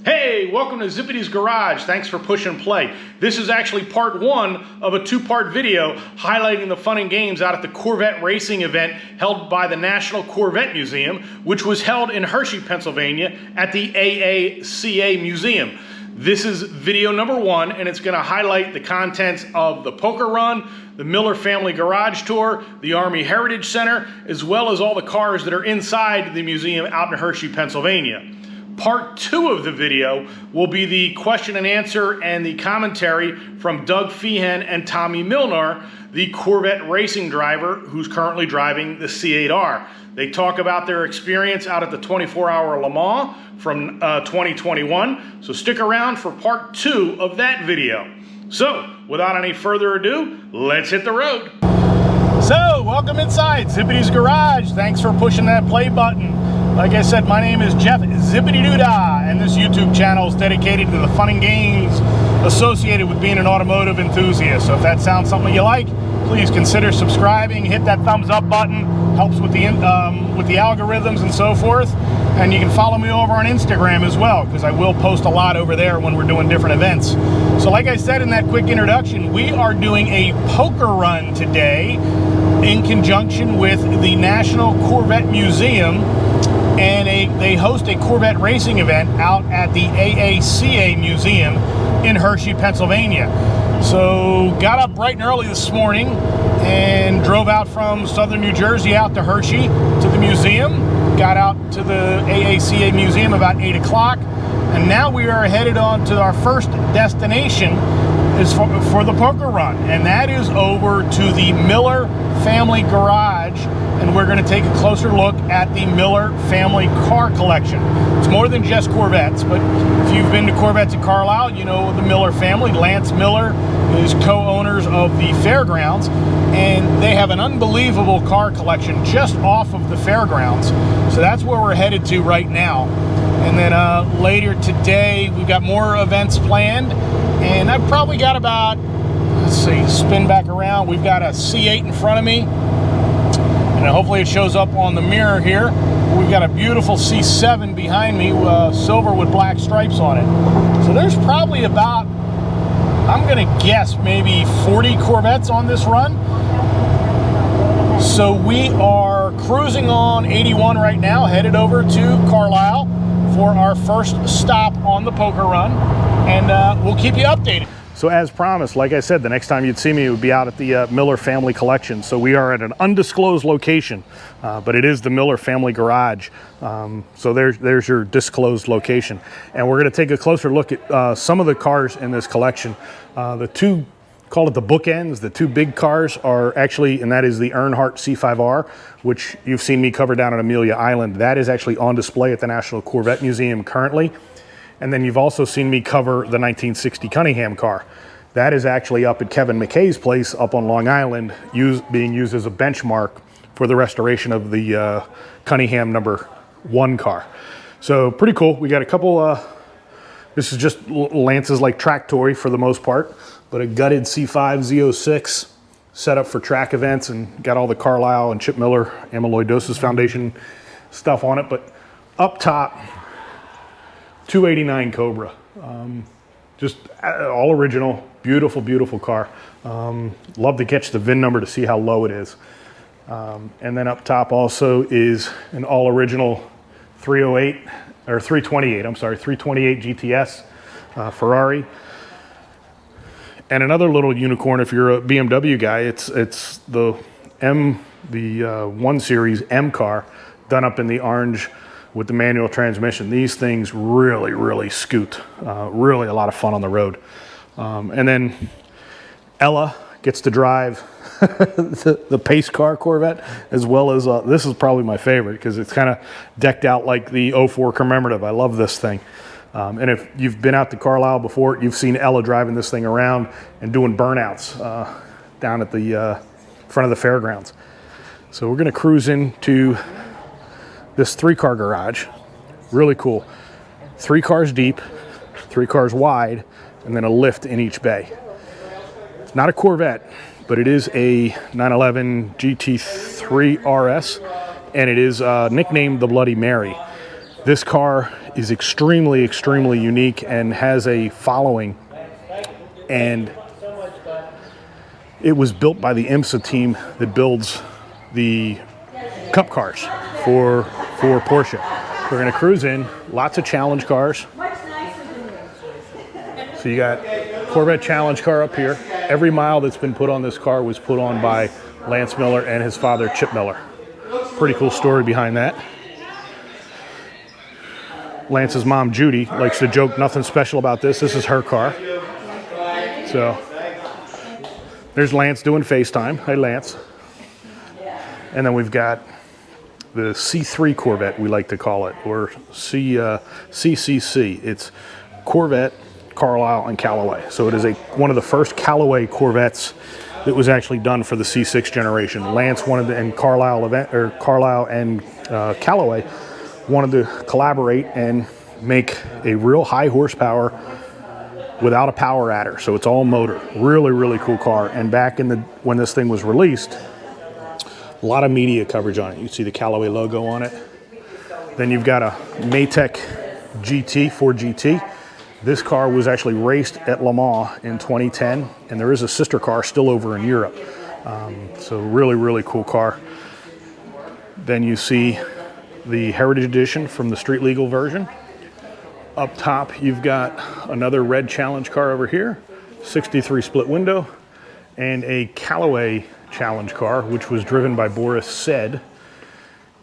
Hey, welcome to Zippy's Garage. Thanks for push and play. This is actually part one of a two-part video highlighting the fun and games out at the Corvette racing event held by the National Corvette Museum, which was held in Hershey, Pennsylvania at the AACA Museum. This is video number one, and it's going to highlight the contents of the poker run, the Milner Family Garage Tour, the Army Heritage Center, as well as all the cars that are inside the museum out in Hershey, Pennsylvania. Part two of the video will be the question and answer and the commentary from Doug Fehan and Tommy Milner, the Corvette racing driver who's currently driving the C8R. They talk about their experience out at the 24-hour Le Mans from 2021. So stick around for part two of that video. So without any further ado, let's hit the road. So welcome inside Zippy's Garage. Thanks for pushing that play button. Like I said, my name is Jeff Zippity Doodah, and this YouTube channel is dedicated to the fun and games associated with being an automotive enthusiast. So if that sounds something you like, please consider subscribing, hit that thumbs up button, helps with the algorithms and so forth. And you can follow me over on Instagram as well, because I will post a lot over there when we're doing different events. So like I said in that quick introduction, we are doing a poker run today in conjunction with the National Corvette Museum, and they host a Corvette racing event out at the AACA Museum in Hershey, Pennsylvania. So got up bright and early this morning and drove out from southern New Jersey out to Hershey to the museum. Got out to the AACA Museum about 8 o'clock, and now we are headed on to our first destination is for the poker run, and that is over to the Milner Family Garage, and we're going to take a closer look at the Milner Family car collection. It's more than just Corvettes, but if you've been to Corvettes at Carlisle, you know the Milner family. Lance Milner is co-owners of the fairgrounds, and they have an unbelievable car collection just off of the fairgrounds. So that's where we're headed to right now. And then later today, we've got more events planned, and I've probably got about, let's see, spin back around. We've got a C8 in front of me, and hopefully it shows up on the mirror here. We've got a beautiful C7 behind me, silver with black stripes on it. So there's probably about, I'm gonna guess, maybe 40 Corvettes on this run. So we are cruising on 81 right now, headed over to Carlisle for our first stop on the poker run, and we'll keep you updated. So as promised, like I said, the next time you'd see me, it would be out at the Milner Family Collection. So we are at an undisclosed location, but it is the Milner Family Garage. So there's your disclosed location. And we're gonna take a closer look at some of the cars in this collection. The two, call it the bookends, the two big cars are actually, and that is the Earnhardt C8R, which you've seen me cover down at Amelia Island. That is actually on display at the National Corvette Museum currently. And then you've also seen me cover the 1960 Cunningham car. That is actually up at Kevin McKay's place up on Long Island, being used as a benchmark for the restoration of the Cunningham #1 car. So pretty cool. We got a couple, this is just Lance's like track toy for the most part, but a gutted C5 Z06 set up for track events, and got all the Carlisle and Chip Miller Amyloidosis Foundation stuff on it. But up top, 289 Cobra, just all original, beautiful, beautiful car. Love to catch the VIN number to see how low it is. And then up top also is an all original 308, or 328, I'm sorry, 328 GTS Ferrari. And another little unicorn, if you're a BMW guy, it's the 1 Series M car done up in the orange with the manual transmission. These things really, really scoot. Really a lot of fun on the road. And then Ella gets to drive the pace car Corvette, as well as, this is probably my favorite because it's kind of decked out like the 04 commemorative. I love this thing. And if you've been out to Carlisle before, you've seen Ella driving this thing around and doing burnouts down at the front of the fairgrounds. So we're gonna cruise into this 3-car garage. Really cool. 3 cars deep, 3 cars wide, and then a lift in each bay. It's not a Corvette, but it is a 911 GT3 RS, and it is nicknamed the Bloody Mary. This car is extremely, extremely unique and has a following. And it was built by the IMSA team that builds the Cup cars for Porsche. We're going to cruise in, lots of challenge cars. So you got Corvette challenge car up here. Every mile that's been put on this car was put on by Lance Miller and his father, Chip Miller. Pretty cool story behind that. Lance's mom, Judy, likes to joke, nothing special about this. This is her car. So there's Lance doing FaceTime. Hey, Lance. And then we've got the C3 Corvette, we like to call it, or CCC. It's Corvette, Carlisle, and Callaway. So it is one of the first Callaway Corvettes that was actually done for the C6 generation. Lance wanted to, and Carlisle and Callaway wanted to collaborate and make a real high horsepower without a power adder. So it's all motor. Really, really cool car. And back in when this thing was released, a lot of media coverage on it. You see the Callaway logo on it. Then you've got a Maytech GT, Ford GT. This car was actually raced at LeMans in 2010, and there is a sister car still over in Europe. So really, really cool car. Then you see the Heritage Edition from the street legal version. Up top, you've got another red challenge car over here, 63 split window, and a Callaway challenge car, which was driven by Boris Said.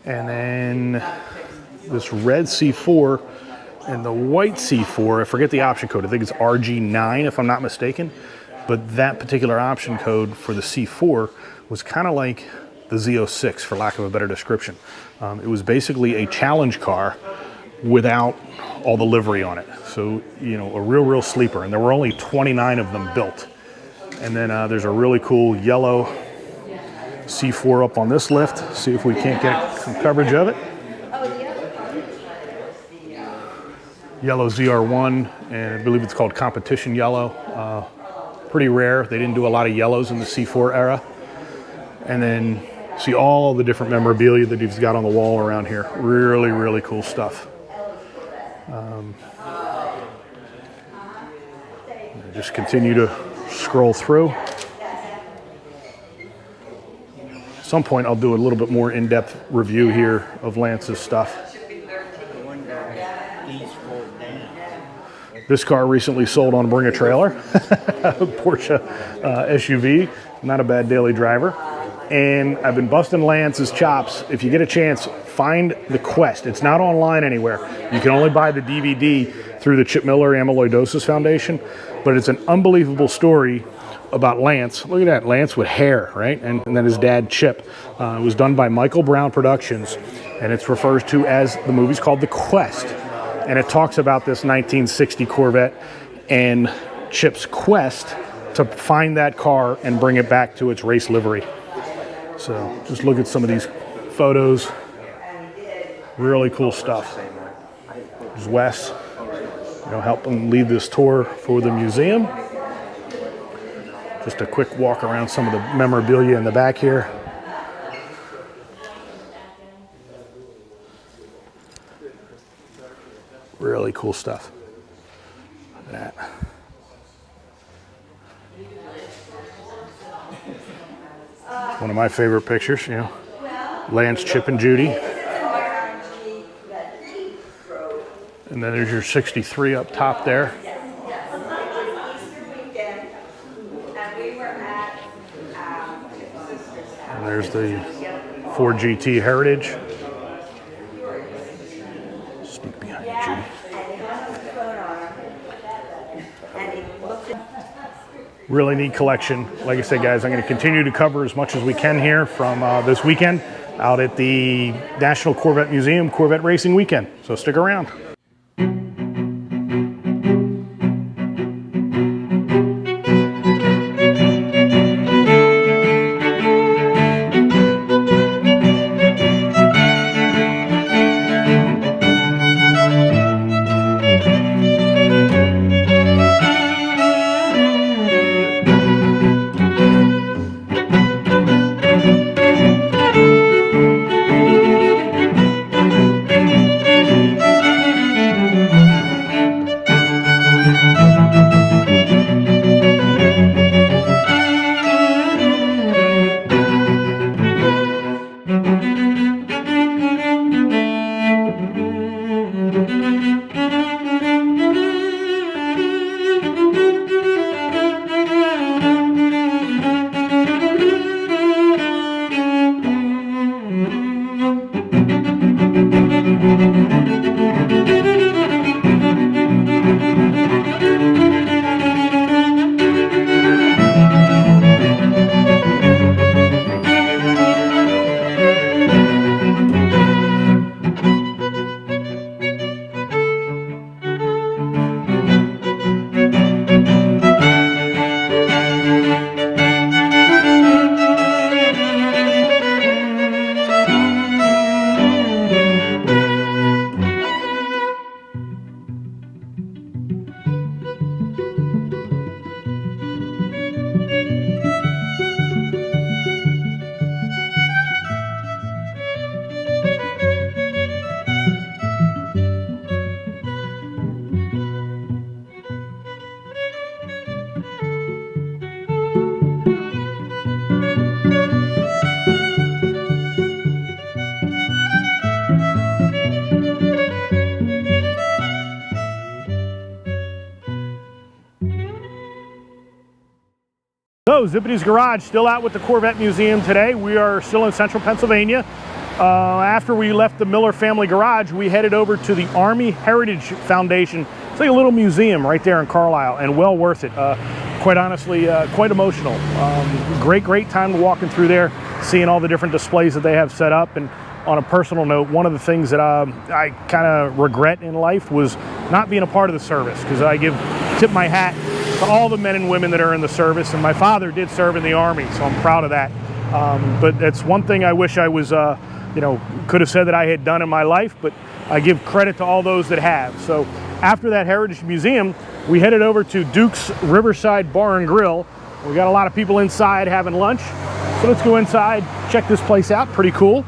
And then this red C4 and the white C4, I forget the option code, I think it's RG9 if I'm not mistaken, but that particular option code for the C4 was kind of like the Z06, for lack of a better description. It was basically a challenge car without all the livery on it. So, you know, a real sleeper, and there were only 29 of them built. And then there's a really cool yellow C4 up on this lift. See if we can't get some coverage of it. Yellow ZR1, and I believe it's called Competition Yellow. Pretty rare. They didn't do a lot of yellows in the C4 era. And then see all the different memorabilia that he's got on the wall around here. Really, really cool stuff. Just continue to scroll through. At some point I'll do a little bit more in-depth review here of Lance's stuff. This car recently sold on Bring a Trailer, Porsche SUV, not a bad daily driver. And I've been busting Lance's chops. If you get a chance, find the Quest. It's not online anywhere. You can only buy the DVD through the Chip Miller Amyloidosis Foundation, but it's an unbelievable story about Lance. Look at that, Lance with hair, right? And then his dad, Chip. It was done by Michael Brown Productions, and it's referred to as, the movie's called The Quest. And it talks about this 1960 Corvette and Chip's quest to find that car and bring it back to its race livery. So just look at some of these photos. Really cool stuff. There's Wes, help him lead this tour for the museum. Just a quick walk around some of the memorabilia in the back here. Really cool stuff. Look at that. One of my favorite pictures, Lance, Chip, and Judy. And then there's your 63 up top there. And there's the Ford GT Heritage. Sneak behind you, Judy. Really neat collection. Like I said, guys, I'm going to continue to cover as much as we can here from this weekend out at the National Corvette Museum, Corvette Racing Weekend. So stick around. So Zippy's Garage still out with the Corvette Museum today. We are still in central Pennsylvania. After we left the Miller family garage, we headed over to the Army Heritage Foundation. It's like a little museum right there in Carlisle, and well worth it. Quite honestly, quite emotional. Great time walking through there, seeing all the different displays that they have set up. And on a personal note, one of the things that I kind of regret in life was not being a part of the service, because I tip my hat to all the men and women that are in the service, and my father did serve in the Army, so I'm proud of that. But it's one thing I wish I was, could have said that I had done in my life, but I give credit to all those that have. So after that Heritage Museum, we headed over to Duke's Riverside Bar and Grill. We got a lot of people inside having lunch, so let's go inside, check this place out. Pretty cool.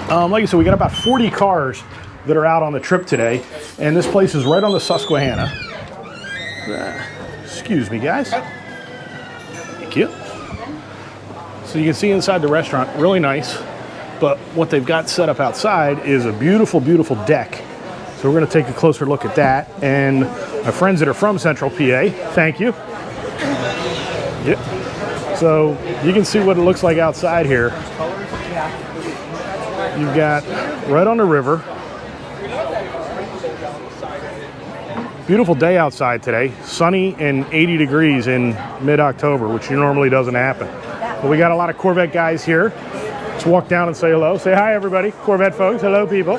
Like I said, we got about 40 cars that are out on the trip today, and this place is right on the Susquehanna. Excuse me, guys. Thank you. So you can see inside the restaurant, really nice, but what they've got set up outside is a beautiful, beautiful deck. So we're going to take a closer look at that, and my friends that are from Central PA, thank you. Yep. So you can see what it looks like outside here. You've got right on the river. Beautiful day outside today. Sunny and 80 degrees in mid-October, which normally doesn't happen. But we got a lot of Corvette guys here. Let's walk down and say hello. Say hi, everybody. Corvette folks. Hello, people.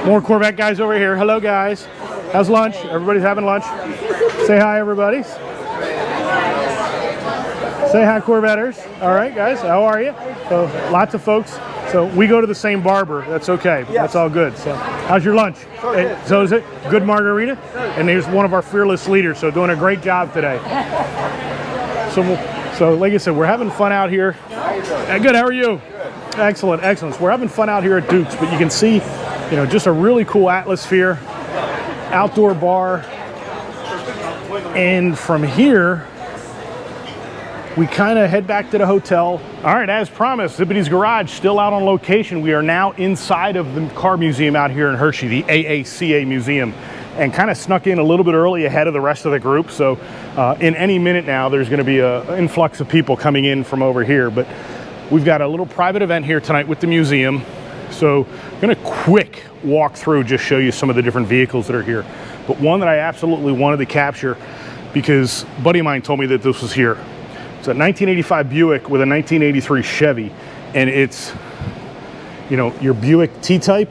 More Corvette guys over here. Hello, guys. How's lunch? Everybody's having lunch. Say hi, everybody. Say hi, Corvetters. All right, guys. How are you? So lots of folks. So we go to the same barber. That's okay. But that's all good. So how's your lunch? So is it good margarita? And there's one of our fearless leaders. So doing a great job today. So like I said, we're having fun out here. Good. How are you? Excellent. Excellent. So we're having fun out here at Duke's, but you can see, just a really cool atmosphere, outdoor bar. And from here, we kind of head back to the hotel. All right, as promised, Zippy's Garage still out on location. We are now inside of the car museum out here in Hershey, the AACA Museum, and kind of snuck in a little bit early ahead of the rest of the group. So in any minute now, there's going to be an influx of people coming in from over here. But we've got a little private event here tonight with the museum. So I'm going to quick walk through, just show you some of the different vehicles that are here. But one that I absolutely wanted to capture, because a buddy of mine told me that this was here. It's a 1985 Buick with a 1983 Chevy, and it's, your Buick T-Type,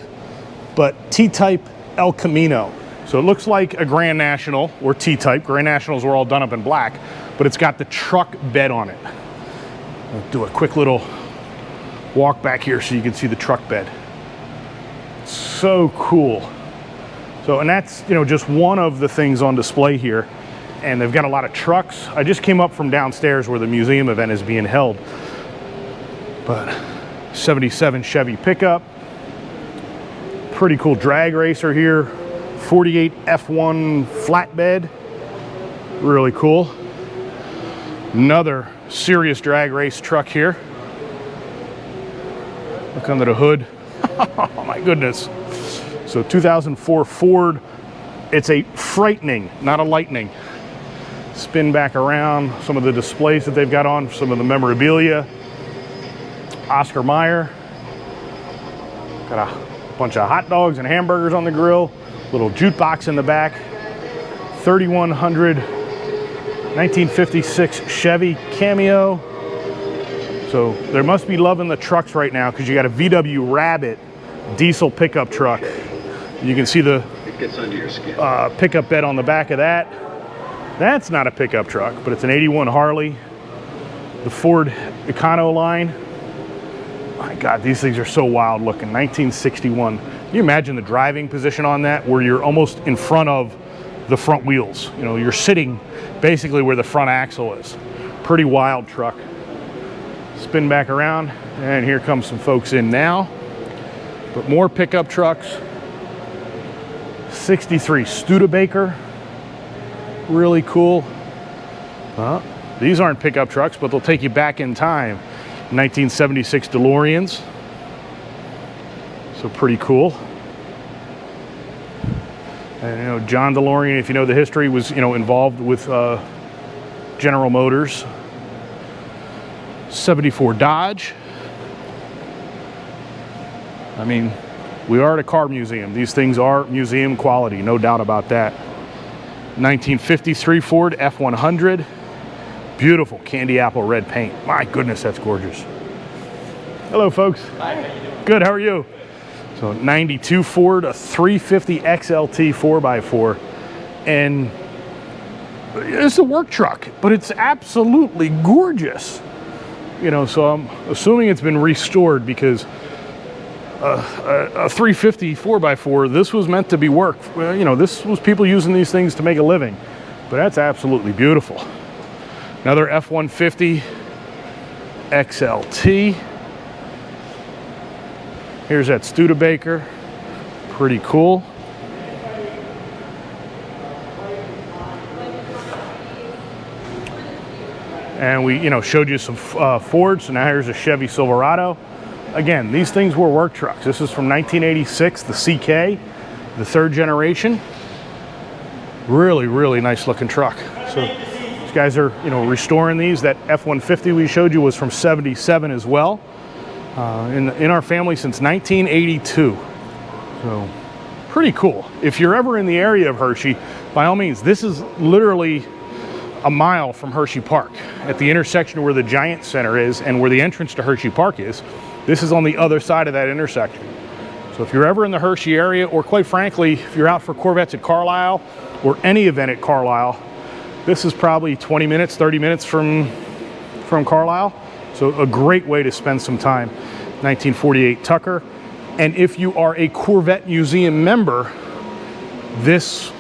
but T-Type El Camino. So it looks like a Grand National or T-Type. Grand Nationals were all done up in black, but it's got the truck bed on it. I'll do a quick little walk back here so you can see the truck bed. So cool. So, and that's, just one of the things on display here. And they've got a lot of trucks. I just came up from downstairs where the museum event is being held. But 77 Chevy pickup. Pretty cool drag racer here. 48 F1 flatbed. Really cool. Another serious drag race truck here. Look under the hood. Oh my goodness. So 2004 Ford. It's a Frightening, not a Lightning. Spin back around, some of the displays that they've got on, some of the memorabilia. Oscar Mayer. Got a bunch of hot dogs and hamburgers on the grill. Little jukebox in the back. 3100 1956 Chevy Cameo. So there must be loving the trucks right now, because you got a VW Rabbit diesel pickup truck. You can see the pickup bed on the back of that. That's not a pickup truck, but it's an 81 Harley. The Ford Econo line. My God, these things are so wild looking. 1961. Can you imagine the driving position on that, where you're almost in front of the front wheels? You're sitting basically where the front axle is. Pretty wild truck. Spin back around, and here comes some folks in now. But more pickup trucks. 63 Studebaker. Really cool. These aren't pickup trucks, but they'll take you back in time. 1976 DeLoreans. So pretty cool. And John DeLorean, if you know the history, was involved with General Motors. 74 Dodge. I mean, we are at a car museum. These things are museum quality, no doubt about that. 1953 Ford F100. Beautiful candy apple red paint. My goodness, that's gorgeous. Hello, folks. Hi, how you doing? Good, how are you? So 92 Ford, a 350 XLT 4x4. And it's a work truck, but it's absolutely gorgeous. You know, so I'm assuming it's been restored because a 350 4x4, this was meant to be work. Well, you know, this was people using these things to make a living, but that's absolutely beautiful. Another F-150 XLT. Here's that Studebaker, pretty cool. And we, showed you some Fords, so now here's a Chevy Silverado. Again, these things were work trucks. This is from 1986, the CK, the third generation. Really, really nice looking truck. So these guys are, restoring these. That F-150 we showed you was from 77 as well. In our family since 1982. So pretty cool. If you're ever in the area of Hershey, by all means, this is literally a mile from Hershey Park at the intersection where the Giant Center is and where the entrance to Hershey Park is. This is on the other side of that intersection. So if you're ever in the Hershey area, or quite frankly, if you're out for Corvettes at Carlisle or any event at Carlisle, this is probably 20 minutes, 30 minutes from Carlisle. So a great way to spend some time. 1948 Tucker. And if you are a Corvette Museum member, this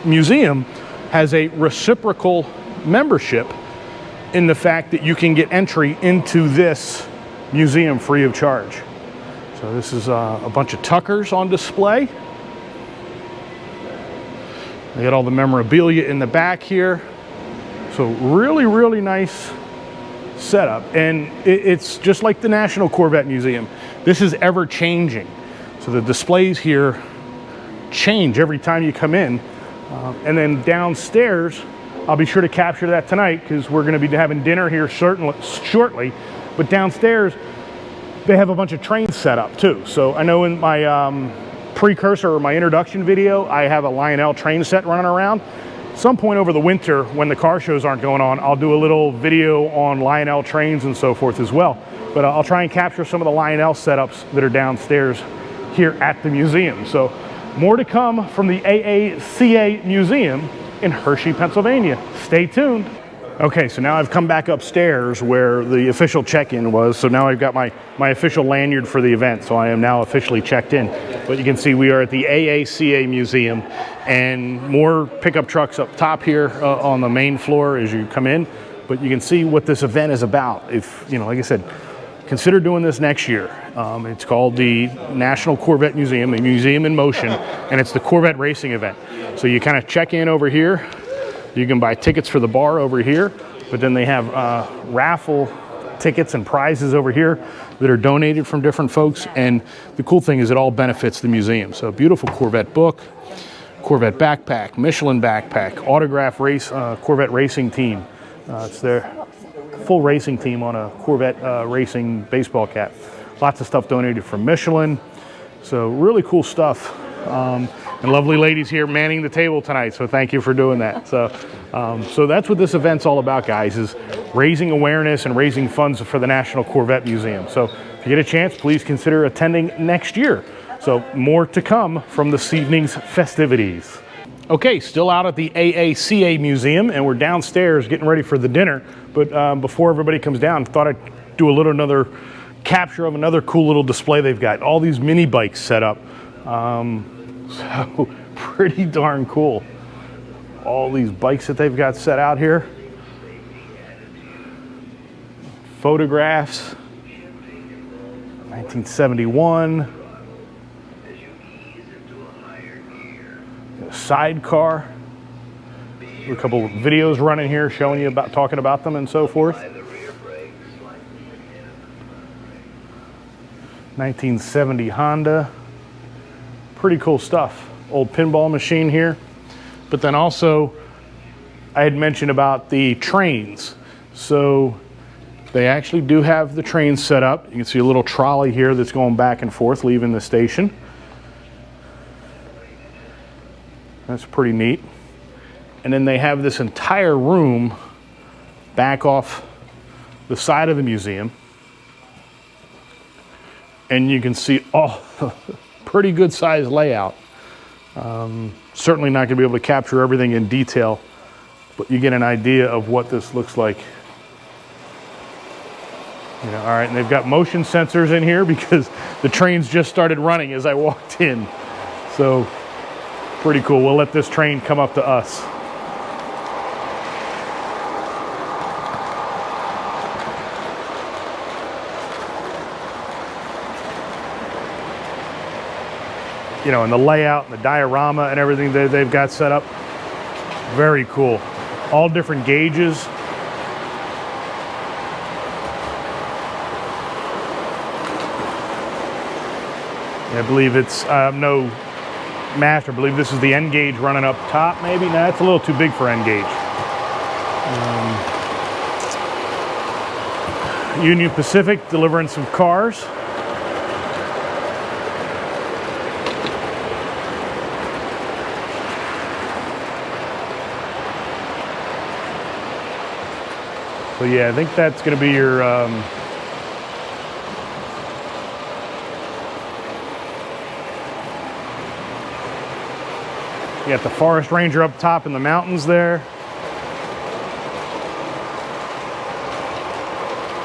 museum has a reciprocal membership in the fact that you can get entry into this museum free of charge. So this is a bunch of Tuckers on display. They got all the memorabilia in the back here. So really, really nice setup. And it's just like the National Corvette Museum. This is ever changing. So the displays here change every time you come in. And then downstairs, I'll be sure to capture that tonight because we're going to be having dinner here shortly. But downstairs, they have a bunch of trains set up too. So I know in my precursor or my introduction video, I have a Lionel train set running around. Some point over the winter when the car shows aren't going on, I'll do a little video on Lionel trains and so forth as well. But I'll try and capture some of the Lionel setups that are downstairs here at the museum. So more to come from the AACA Museum in Hershey, Pennsylvania. Stay tuned. Okay, so now I've come back upstairs where the official check-in was. So now I've got my official lanyard for the event. So I am now officially checked in. But you can see we are at the AACA Museum, and more pickup trucks up top here on the main floor as you come in. But you can see what this event is about. If, like I said, consider doing this next year. It's called the National Corvette Museum, a museum in motion, and it's the Corvette racing event. So you kind of check in over here. You can buy tickets for the bar over here, but then they have raffle tickets and prizes over here that are donated from different folks. And the cool thing is it all benefits the museum. So beautiful Corvette book, Corvette backpack, Michelin backpack, autograph race, Corvette racing team. It's their full racing team on a Corvette racing baseball cap. Lots of stuff donated from Michelin. So really cool stuff. And lovely ladies here manning the table tonight, so thank you for doing that. So that's what this event's all about, guys, is raising awareness and raising funds for the National Corvette Museum. So if you get a chance, please consider attending next year. So more to come from this evening's festivities. Okay, still out at the AACA Museum, and we're downstairs getting ready for the dinner. But before everybody comes down, thought I'd do another capture of another cool little display they've got. All these mini bikes set up. So pretty darn cool. All these bikes that they've got set out here. Photographs. 1971. A sidecar. A couple of videos running here showing you about talking about them and so forth. 1970 Honda. Pretty cool stuff. Old pinball machine here. But then also, I had mentioned about the trains. So they actually do have the trains set up. You can see a little trolley here that's going back and forth, leaving the station. That's pretty neat. And then they have this entire room back off the side of the museum. And you can see, pretty good size layout. Certainly not going to be able to capture everything in detail, but you get an idea of what this looks like. You know, all right, and they've got motion sensors in here because the trains just started running as I walked in. So pretty cool. We'll let this train come up to us. You know, and the layout and the diorama and everything that they've got set up, very cool. All different gauges. I believe it's no master. I believe this is the N gauge running up top, maybe. No, that's a little too big for N gauge. Union Pacific delivering some cars. So yeah, I think that's going to be your you got the Forest Ranger up top in the mountains there.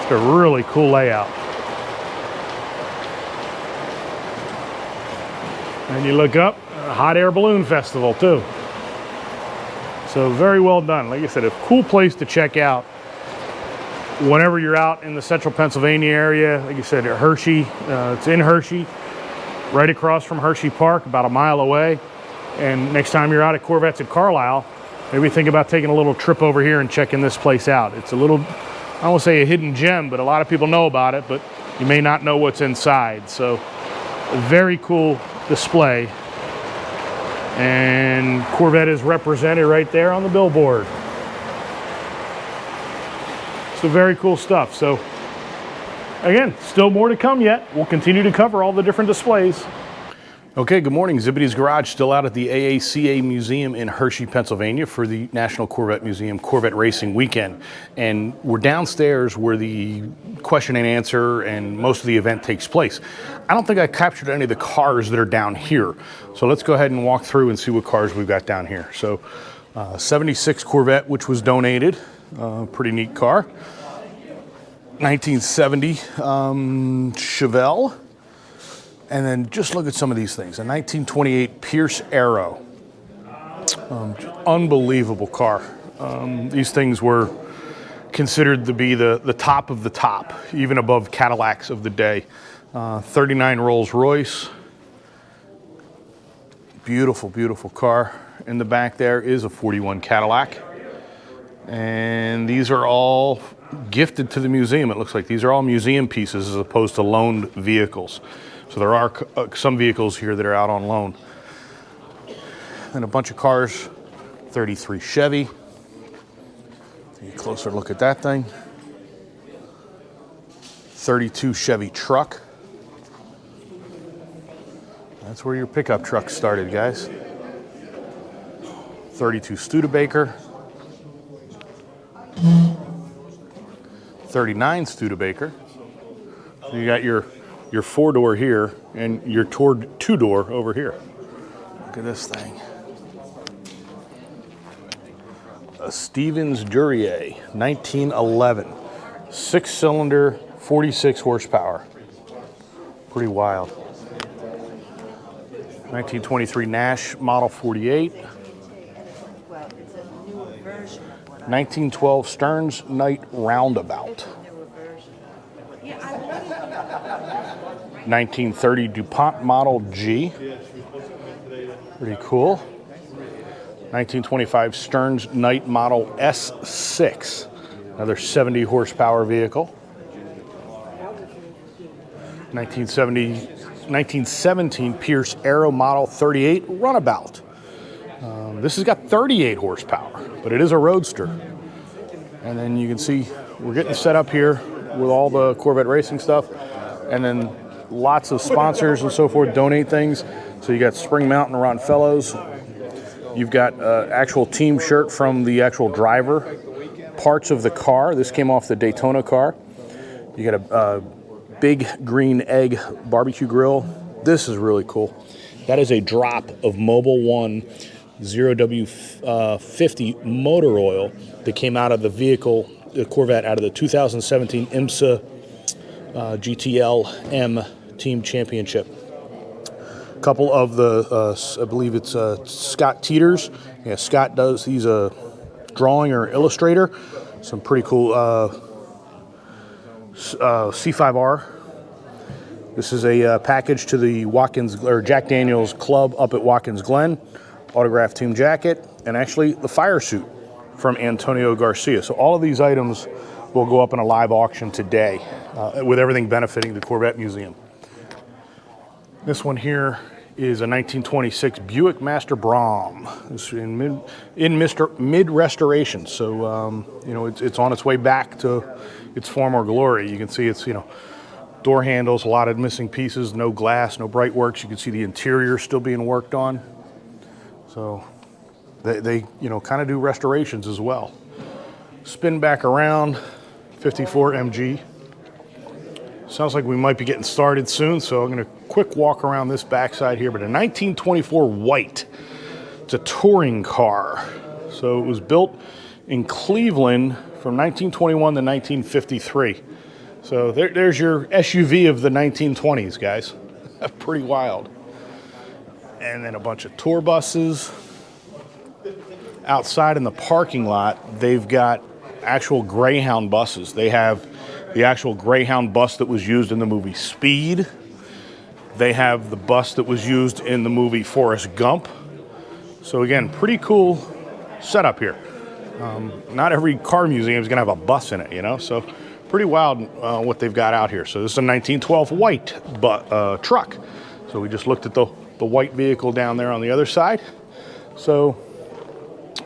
It's a really cool layout. And you look up, a hot air balloon festival too. So very well done. Like I said, a cool place to check out whenever you're out in the central Pennsylvania area. Like you said, Hershey, it's in Hershey, right across from Hershey Park, about a mile away. And next time you're out at Corvettes at Carlisle, maybe think about taking a little trip over here and checking this place out. It's a little, I don't want to say a hidden gem, but a lot of people know about it, but you may not know what's inside. So a very cool display. And Corvette is represented right there on the billboard. So very cool stuff. So again, still more to come yet. We'll continue to cover all the different displays. Okay, good morning. Zibbity's Garage still out at the AACA Museum in Hershey, Pennsylvania for the National Corvette Museum Corvette Racing Weekend. And we're downstairs where the question and answer and most of the event takes place. I don't think I captured any of the cars that are down here. So let's go ahead and walk through and see what cars we've got down here. So 76 Corvette, which was donated. Pretty neat car. 1970 Chevelle. And then just look at some of these things. A 1928 Pierce Arrow. Unbelievable car. These things were considered to be the top of the top, even above Cadillacs of the day. 39 Rolls Royce. Beautiful, beautiful car. In the back there is a 41 Cadillac. And these are all gifted to the museum. It looks like these are all museum pieces as opposed to loaned vehicles. So there are some vehicles here that are out on loan. And a bunch of cars. 33 Chevy. Take a closer look at that thing. 32 Chevy truck. That's where your pickup truck started, guys. 32 Studebaker. 39 Studebaker. So you got your four-door here and your two-door over here. Look at this thing. A Stevens Duryea, 1911. 6-cylinder, 46 horsepower. Pretty wild. 1923 Nash Model 48. 1912 Stearns Knight Roundabout. 1930 DuPont Model G. Pretty cool. 1925 Stearns Knight Model S6. Another 70 horsepower vehicle. 1917 Pierce Arrow Model 38 Runabout. This has got 38 horsepower, but it is a roadster. And then you can see we're getting set up here with all the Corvette racing stuff, and then lots of sponsors and so forth donate things. So you got Spring Mountain Ron Fellows. You've got actual team shirt from the actual driver. Parts of the car. This came off the Daytona car. You got a big green egg barbecue grill. This is really cool. That is a drop of Mobil 1 0W50 motor oil that came out of the vehicle, the Corvette, out of the 2017 IMSA GTL M Team Championship. A couple of the, I believe it's Scott Teeters. Yeah, Scott does, he's a drawing or illustrator. Some pretty cool C8R. This is a package to the Watkins or Jack Daniels Club up at Watkins Glen. Autographed team jacket, and actually the fire suit from Antonio Garcia. So all of these items will go up in a live auction today, with everything benefiting the Corvette Museum. This one here is a 1926 Buick Master Brom. It's in mid restoration, so you know, it's on its way back to its former glory. You can see it's, you know, door handles, a lot of missing pieces, no glass, no bright works. You can see the interior still being worked on. So they you know, kind of do restorations as well. Spin back around, 54 MG. Sounds like we might be getting started soon, so I'm gonna quick walk around this backside here. But a 1924 white, it's a touring car. So it was built in Cleveland from 1921 to 1953. So there's your SUV of the 1920s, guys. Pretty wild. And then a bunch of tour buses. Outside in the parking lot, they've got actual Greyhound buses. They have the actual Greyhound bus that was used in the movie Speed. They have the bus that was used in the movie Forrest Gump. So again, pretty cool setup here. Not every car museum is gonna have a bus in it, you know? So pretty wild what they've got out here. So this is a 1912 white truck. So we just looked at the white vehicle down there on the other side. So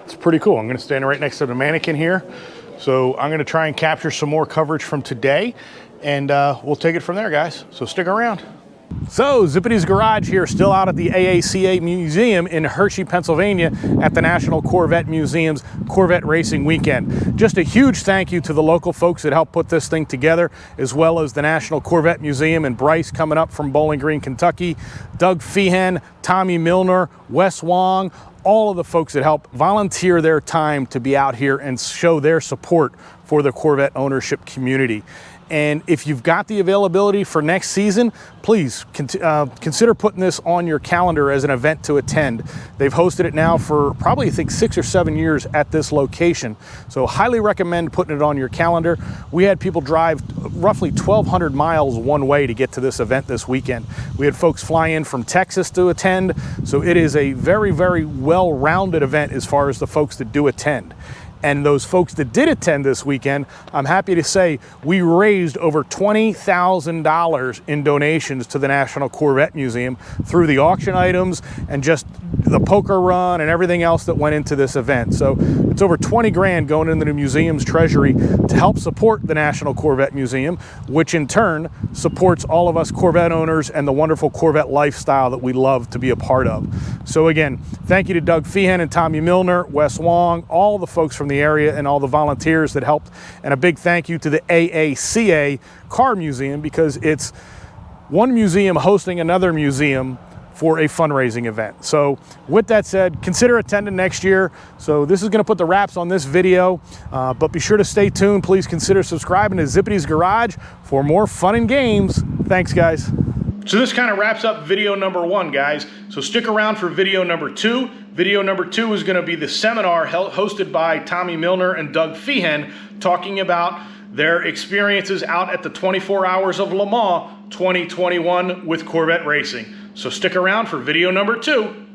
it's pretty cool. I'm gonna stand right next to the mannequin here. So I'm gonna try and capture some more coverage from today, and we'll take it from there, guys. So stick around. So Zippity's Garage here, still out at the AACA Museum in Hershey, Pennsylvania at the National Corvette Museum's Corvette Racing Weekend. Just a huge thank you to the local folks that helped put this thing together, as well as the National Corvette Museum and Bryce coming up from Bowling Green, Kentucky, Doug Fehan, Tommy Milner, Wes Wong, all of the folks that help volunteer their time to be out here and show their support for the Corvette ownership community. And if you've got the availability for next season, please consider putting this on your calendar as an event to attend. They've hosted it now for probably, I think, 6 or 7 years at this location. So highly recommend putting it on your calendar. We had people drive roughly 1,200 miles one way to get to this event this weekend. We had folks fly in from Texas to attend. So it is a very, very well-rounded event as far as the folks that do attend. And those folks that did attend this weekend, I'm happy to say we raised over $20,000 in donations to the National Corvette Museum through the auction items and just the poker run and everything else that went into this event. So it's over 20 grand going into the museum's treasury to help support the National Corvette Museum, which in turn supports all of us Corvette owners and the wonderful Corvette lifestyle that we love to be a part of. So again, thank you to Doug Fehan and Tommy Milner, Wes Wong, all the folks from the area and all the volunteers that helped, and a big thank you to the AACA Car Museum, because it's one museum hosting another museum for a fundraising event. So with that said, consider attending next year. So this is gonna put the wraps on this video, but be sure to stay tuned. Please consider subscribing to Zippity's Garage for more fun and games. Thanks, guys. So this kind of wraps up video number 1, guys. So stick around for video number 2. Video number 2 is going to be the seminar hosted by Tommy Milner and Doug Fehan, talking about their experiences out at the 24 Hours of Le Mans 2021 with Corvette Racing. So stick around for video number 2.